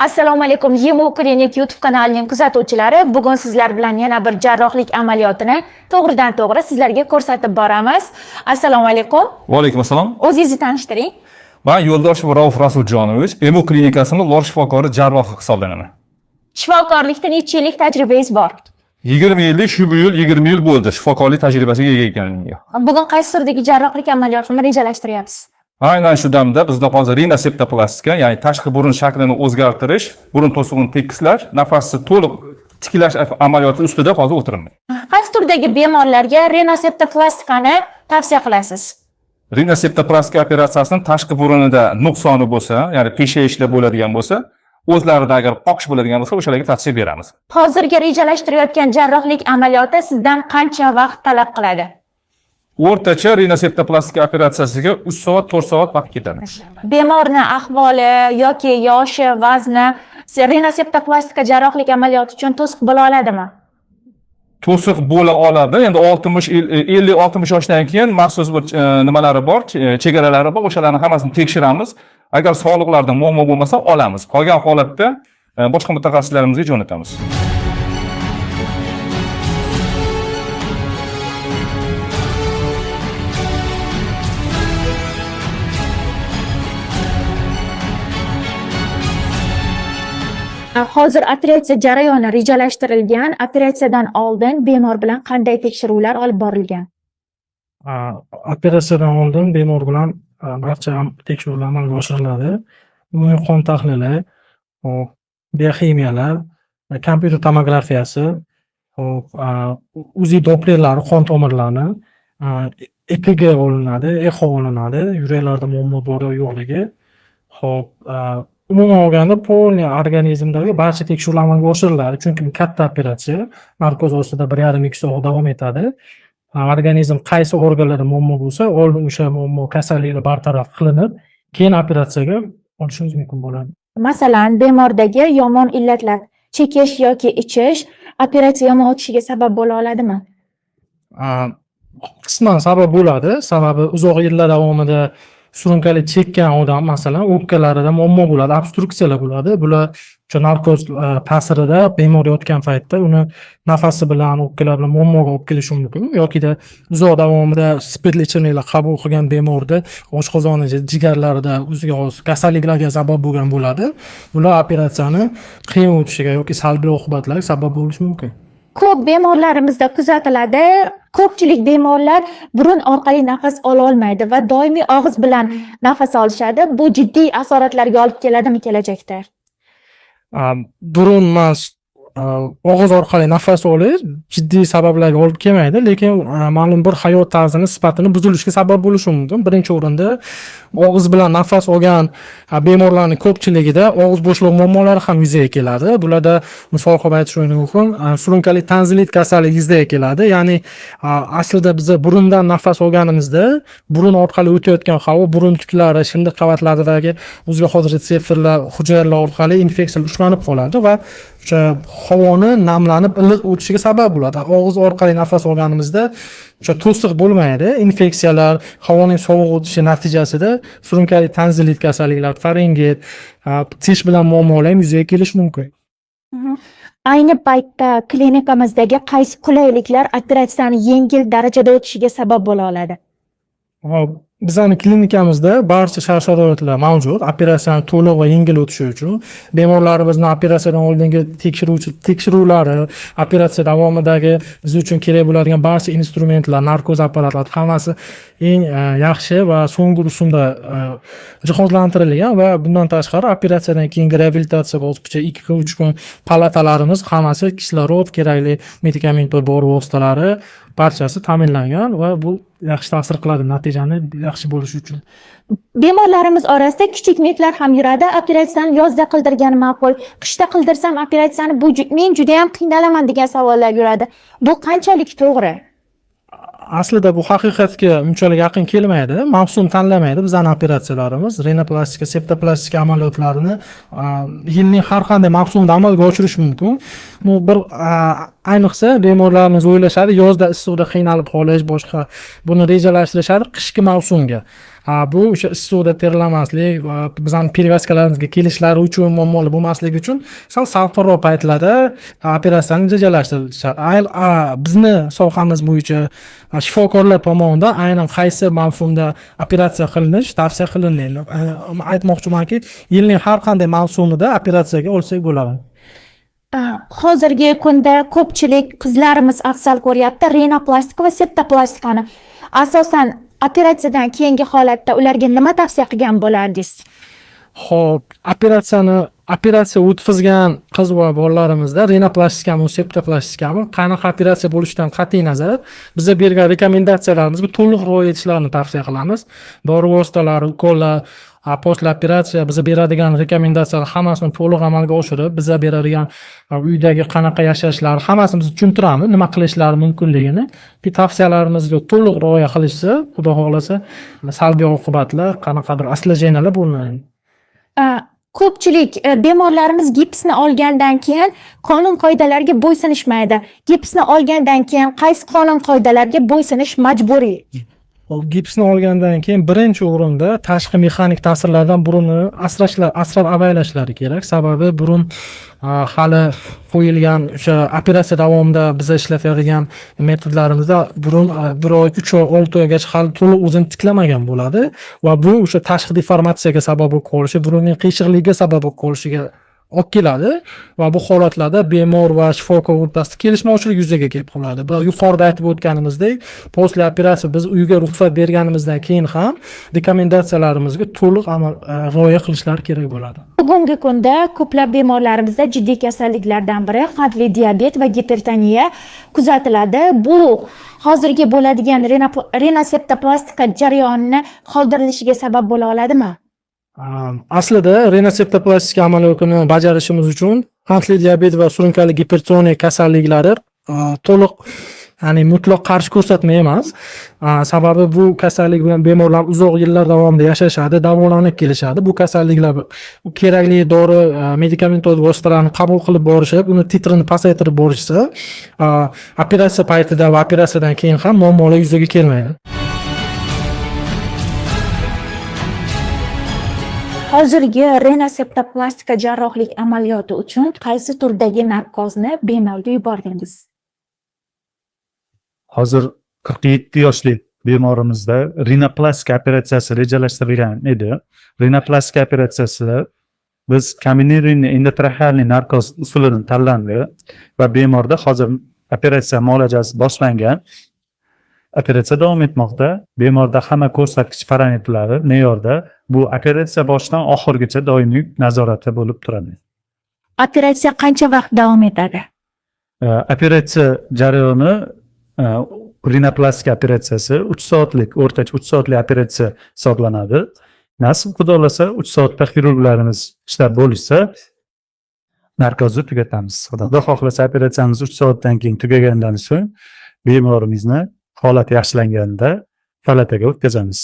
Assalomu alaykum, Yemo Klinik YouTube kanalining kuzatuvchilari. Bugun sizlar bilan yana bir jarrohlik amaliyotini to'g'ridan-to'g'ri sizlarga ko'rsatib boramiz. Assalomu alaykum. Va alaykum assalom. O'zingizni tanishtiring. Men Yo'ldoshev Rauf Rasuljonovich, Yemo klinikasining lor shifokori jarrohi hisoblanaman. Shifokorlikda necha yillik tajribangiz bor? 20 yillik, shu yil 20 yil bo'ldi shifokorlik tajribasiga ega ekanimga. Bugun qaysi turdagi jarrohlik amaliyotini rejalashtiryapsiz? Aynan shu damda bizda hozir rinaseptoplastika, ya'ni tashqi burun shaklini o'zgartirish, burun to'sig'ini tekislash, nafasni to'liq tiklash amaliyoti ustida hozir o'tiribman. Qaysi turdagi bemorlarga rinaseptoplastikani tavsiya qilasiz? Rinaseptoplastika operatsiyasining tashqi burunida nuqsoni bo'lsa, ya'ni peshayishlar bo'ladigan bo'lsa, o'zlarida agar qoqish bo'ladigan bo'lsa, o'shalarga tavsiya beramiz. Hozirgi rejalashtirayotgan jarrohlik amaliyoti sizdan qancha vaqt talab qiladi? O'rtacha rinaseptoplastika operatsiyasiga 3 soat, 4 soat vaqt ketadi. Bemorning ahvoli yoki yoshi, vazni rinaseptoplastika jarrohlik amaliyoti uchun to'siq bo'la oladimi? To'siq bo'la oladi. Endi 50-60 yoshdan keyin maxsus bir nimalari bor, chegaralari bor. O'shalarni hammasini tekshiramiz. Agar sog'liqlarida muammo bo'lmasa, olamiz. Qolgan holatda boshqa mutaxassislarimizga jo'natamiz. Hozir operatsiya jarayoni rejalashtirilgan. Operatsiyadan oldin bemor bilan qanday tekshiruvlar olib borilgan? Operatsiyadan oldin bemor bilan barcha tekshiruvlar amalga oshiriladi. Umumiy qon tahlili, bioximiyalar, kompyuter tomografiyasi, UZI dopplerlari, qon tomirlari, EKG olinadi, echo olinadi, yuraklarda muammo bor yo'qligi. Xo'p, umuman olganda polniy organizmdagi barcha tekshiruvlar amalga oshiriladi, chunki bu katta operatsiya, narkoz ostida 1,5-2 soat davom etadi. Organizm qaysi organlarda muammo bo'lsa, oldin o'sha muammo kasalliklar bartaraf qilinib, keyin operatsiyaga olishimiz mumkin bo'ladi. Masalan, bemordagi yomon illatlar, chekish yoki ichish operatsiya yomon o'tishiga sabab bo'la oladimi? Qisman sabab bo'ladi. Sababi uzoq yillar davomida surunkali chekkan odam, masalan, o'pkalarida muammo bo'ladi, obstruksiyalar bo'ladi. Bular o'sha narkoz ta'sirida bemor yotgan paytda uni nafasi bilan, o'pkalar bilan muammoga olib kelishi mumkin. Yokida uzoq davomida spirtli ichimliklar qabul qilgan bemorda oshqozoni, jigarlarida o'ziga xos kasalliklarga sabab bo'lgan bo'ladi. Bular operatsiyani qiyin o'tishiga yoki salbiy oqibatlarga sabab bo'lishi mumkin. Ko'p bemorlarimizda kuzatiladi. Ko'pchilik bemorlar burun orqali nafas ola olmaydi va doimiy og'iz bilan nafas olishadi. Bu jiddiy asoratlarga olib keladimi kelajakda? Burun emas, og'iz orqali nafas olish jiddiy sabablarga olib kelmaydi, lekin ma'lum bir hayot tarzini sifatini buzilishiga sabab bo'lishi mumkin. Birinchi o'rinda og'iz bilan nafas olgan bemorlarning ko'pchiligida og'iz bo'shliq muammolari ham yuzaga keladi. Bularda misol qilib aytish mumkin, surunkali tanzilit kasalligi yuzaga keladi. Ya'ni aslida biz burundan nafas olganimizda burun orqali o'tayotgan havo burun tuklari, shimdiq qavatlaridagi o'ziga xos retseptorlar, hujayralar orqali infeksiya ushlanib qoladi va o'sha havoni namlanib iliq o'tishiga sabab bo'ladi. Og'iz orqali nafas olganimizda o'sha to'siq bo'lmaydi. Infeksiyalar, havoning sovuq o'tishi natijasida surunkali tanzilit kasalliklar, faringit, tish bilan muammolar yuzaga kelishi mumkin. Ayni paytda klinikamizdagi qaysi qulayliklar operatsiyani yengil darajada o'tishiga sabab bo'la oladi? Bizning klinikamizda barcha shart-sharoitlar mavjud. Operatsiyani to'liq va yengil o'tishi uchun bemorlarimizning operatsiyadan oldingi tekshiruvlari, operatsiya davomidagi biz uchun kerak bo'ladigan barcha instrumentlar, narkoz apparatlari hammasi eng yaxshi va so'nggi usulda jihozlantirilgan va bundan tashqari operatsiyadan keyingi reabilitatsiya bosqichi 2-3 kun palatalarimiz hammasi kislorod, kerakli medikamentlar bor vositalari barchasi ta'minlangan va bu yaxshi ta'sir qiladi natijani yaxshi bo'lishi uchun. Bemorlarimiz orasida kichik metlar ham yuradi. Operatsiyani yozda qildirgani ma'qul, qishda qildirsam operatsiyani men juda ham qiynalaman degan savollar yuradi. Bu qanchalik to'g'ri? Aslida bu haqiqatga unchalik yaqin kelmaydi. Mavsum tanlamaydi bizning operatsiyalarimiz. Rinoplastika, septoplastika amaliyotlarini yilning har qanday mavsumida amalga oshirish mumkin. Bu bir ayniqsa bemorlarimiz o'ylashadi, yozda issiqda qiynalib qolish, boshqa buni rejalashtirishadi qishki mavsumga. Bu o'sha issiqda terilamaslik va bizning перевязкalarimizga kelishlari uchun muammolar bo'lmasligi uchun salqinroq paytlarda operatsiyani rejalashtirishadi. Bizni sohamiz bo'yicha shifokorlar tomonidan aynan qaysi mavsumda operatsiya qilinish tavsiya qilinadi. Aytmoqchimanki, yilning har qanday mavsumida operatsiyaga olsak bo'ladi. Hozirgi kunda ko'pchilik qizlarimiz afzal ko'ryapti rinoplastika va septoplastikani. Asosan operatsiyadan keyingi holatda ularga nima tavsiya qilgan bo'lardingiz? Xo'p, operatsiya o'tkazgan qiz va bolalarimizda rinoplastikami, septoplastikami qanaqa operatsiya bo'lishidan qat'iy nazar bizga bergan rekomendatsiyalarimizga to'liq rioya etishlarini tavsiya qilamiz. Dori vositalari, ukollar, post operatsiya biza beradigan rekomendatsiyalar hammasini to'liq amalga oshirib, biza beradigan uydagi qanaqa yashashlari hammasini biz tushuntiramiz, nima qilishlari mumkinligini. Tavsiyalarimizga to'liq rioya qilishsa, xudo xohlasa, salbiy oqibatlar, qanaqadir aslijeniyalar bo'lmaydi. Ko'pchilik bemorlarimiz gipsni olgandan keyin qonun qoidalariga bo'ysunishmaydi. Gipsni olgandan keyin qaysi qonun qoidalariga bo'ysunish majburiy? Gipsni olgandan keyin birinchi o'rinda tashqi mexanik ta'sirlardan burunni asrab avaylashlari kerak. Sababi burun hali qo'yilgan o'sha operatsiya davomida biz ishlatadigan metodlarimizda burun 1 oy, 3 oy, 6 oygacha hali to'liq o'zini tiklamagan bo'ladi va bu o'sha tashqi deformatsiyaga sabab bo'lib qolishi, burunning qiyshiqligiga sabab bo'lib qolishiga olib keladi va bu holatlarda bemor va shifokor o'rtasida kelishmovchilik yuzaga kelib qoladi. Biroq yuqorida aytib o'tganimizdek, posle operatsiya biz uyga ruxsat berganimizdan keyin ham rekomendatsiyalarimizga to'liq rioya qilishlari kerak bo'ladi. Bugungi kunda ko'plab bemorlarimizda jiddiy kasalliklardan biri qandli diabet va gipertoniya kuzatiladi. Bu hozirgi bo'ladigan rinoseptoplastika jarayonini qoldirilishiga sabab bo'la oladimi? Aslida rinoseptoplastika amaliyotini bajarishimiz uchun qandli diabet va surunkali gipertoniya kasalliklari to'liq, ya'ni mutlaq qarshi ko'rsatma emas. Sababi bu kasallik bilan bemorlar uzoq yillar davomida yashashadi, davolanib kelishadi. Bu kasalliklar kerakli dori, medikamentoz vositalarni qabul qilib borishib, uni titrini pasaytirib borishsa, operatsiya paytida va operatsiyadan keyin ham muammolar yuzaga kelmaydi. Hozirgi rinoseptoplastika jarrohlik amaliyoti uchun qaysi turdagi narkozni bemorga yubordingiz? Hozir 47 yoshli bemorimizda rinoplastika operatsiyasi rejalashtirilgan edi. Rinoplastika operatsiyasida biz kombinirованный endotraxealniy narkoz usulini tanlandi va bemorda hozir operatsiya muolajasi boshlangan. Operatsiya davom etmoqda. Bemorda hamma ko'rsatkich parametrlari me'yorda. Bu operatsiya boshidan oxirigacha doimiy nazoratda bo'lib turadi. Operatsiya qancha vaqt davom etadi? Operatsiya jarayoni rinoplastika operatsiyasi 3 soatlik, o'rtacha 3 soatlik operatsiya hisoblanadi. Nasib xudolasa 3 soatda xirurglarimiz ishlab bo'lishsa, narkozni tugatamiz. Xudo xohlasa operatsiyamiz 3 soatdan keyin tugagandan so'ng bemorimizni holati yaxshilanganda palataga o'tkazamiz.